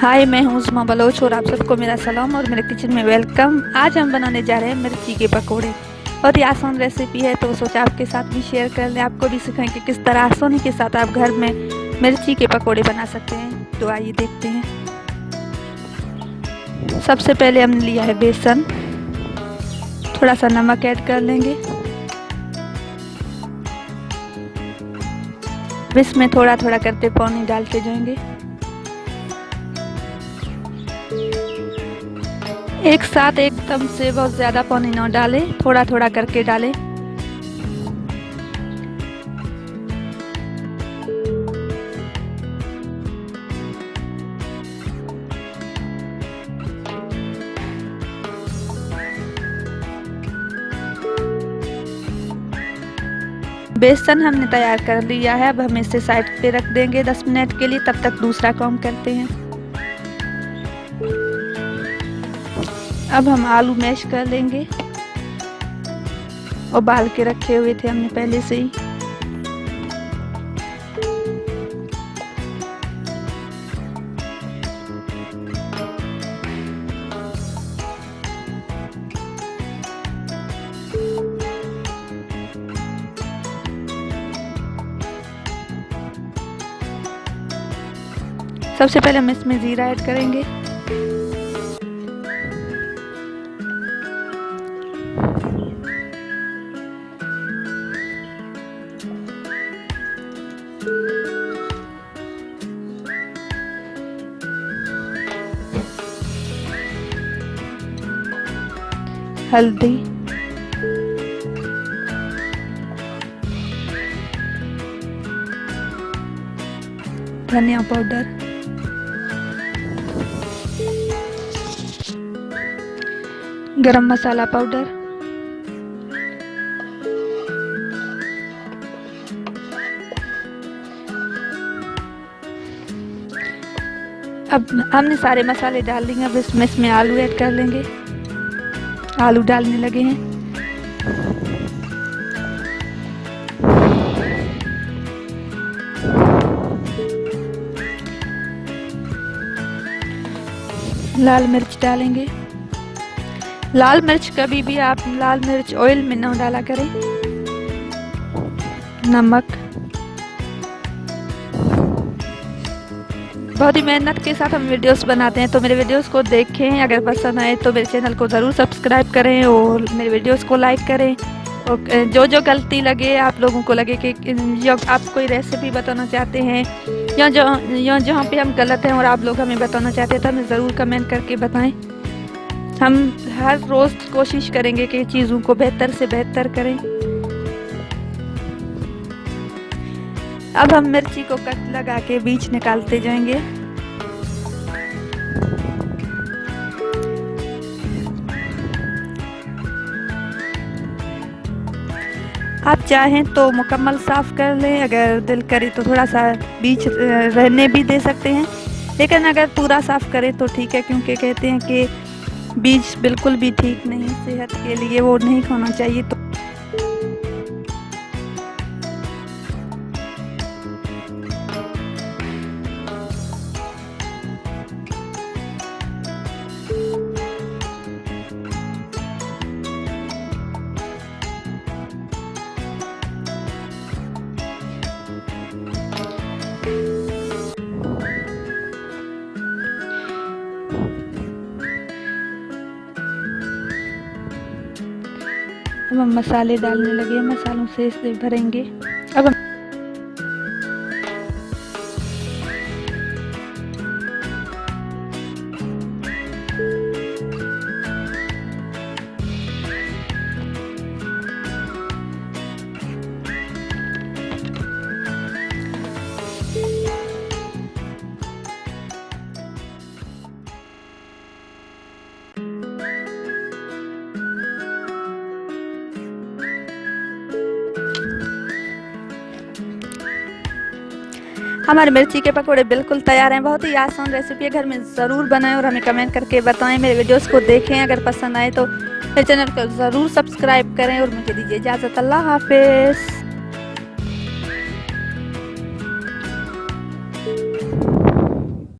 हाय, मैं हूँ उस्मा बलोच और आप सबको मेरा सलाम और मेरे किचन में वेलकम। आज हम बनाने जा रहे हैं मिर्ची के पकोड़े। बहुत ही आसान रेसिपी है, तो सोचा आपके साथ भी शेयर कर लें। आपको भी सिखाएं कि किस तरह आसानी के साथ आप घर में मिर्ची के पकोड़े बना सकते हैं। तो आइए देखते हैं। सबसे पहले हमने लिया है बेसन, थोड़ा सा नमक ऐड कर लेंगे। इसमें थोड़ा थोड़ा करते पानी डालते जाएंगे। एक साथ एकदम से बहुत ज़्यादा पानी ना डालें, थोड़ा थोड़ा करके डालें। बेसन हमने तैयार कर लिया है। अब हम इसे साइड पे रख देंगे 10 मिनट के लिए। तब तक दूसरा काम करते हैं। अब हम आलू मैश कर लेंगे। उबाल के रखे हुए थे हमने पहले से ही। सबसे पहले हम इसमें जीरा ऐड करेंगे। हल्दी, धनिया पाउडर, गरम मसाला पाउडर, अब हमने सारे मसाले डाल दिए। अब इसमें आलू ऐड कर लेंगे। आलू डालने लगे हैं। लाल मिर्च डालेंगे। लाल मिर्च कभी भी आप लाल मिर्च ऑयल में ना डाला करें। नमक। बहुत ही मेहनत के साथ हम वीडियोस बनाते हैं, तो मेरे वीडियोस को देखें। अगर पसंद आए तो मेरे चैनल को ज़रूर सब्सक्राइब करें और मेरे वीडियोस को लाइक करें। और जो गलती लगे, आप लोगों को लगे कि जो आप कोई रेसिपी बताना चाहते हैं या जहाँ पे हम गलत हैं और आप लोग हमें बताना चाहते हैं, तो हमें ज़रूर कमेंट करके बताएं। हम हर रोज़ कोशिश करेंगे कि चीज़ों को बेहतर से बेहतर करें। अब हम मिर्ची को कट लगा के बीज निकालते जाएंगे। आप चाहें तो मुकम्मल साफ कर लें, अगर दिल करे तो थोड़ा सा बीज रहने भी दे सकते हैं। लेकिन अगर पूरा साफ करें तो ठीक है, क्योंकि कहते हैं कि बीज बिल्कुल भी ठीक नहीं, सेहत के लिए वो नहीं खाना चाहिए। तो अब हम मसाले डालने लगे। मसालों से इसे भरेंगे। अब हमारे मिर्ची के पकोड़े बिल्कुल तैयार हैं। बहुत ही आसान रेसिपी है, घर में ज़रूर बनाएं और हमें कमेंट करके बताएं। मेरे वीडियोस को देखें, अगर पसंद आए तो मेरे चैनल को ज़रूर सब्सक्राइब करें और मुझे दीजिए इजाज़त। अल्लाह हाफिज़।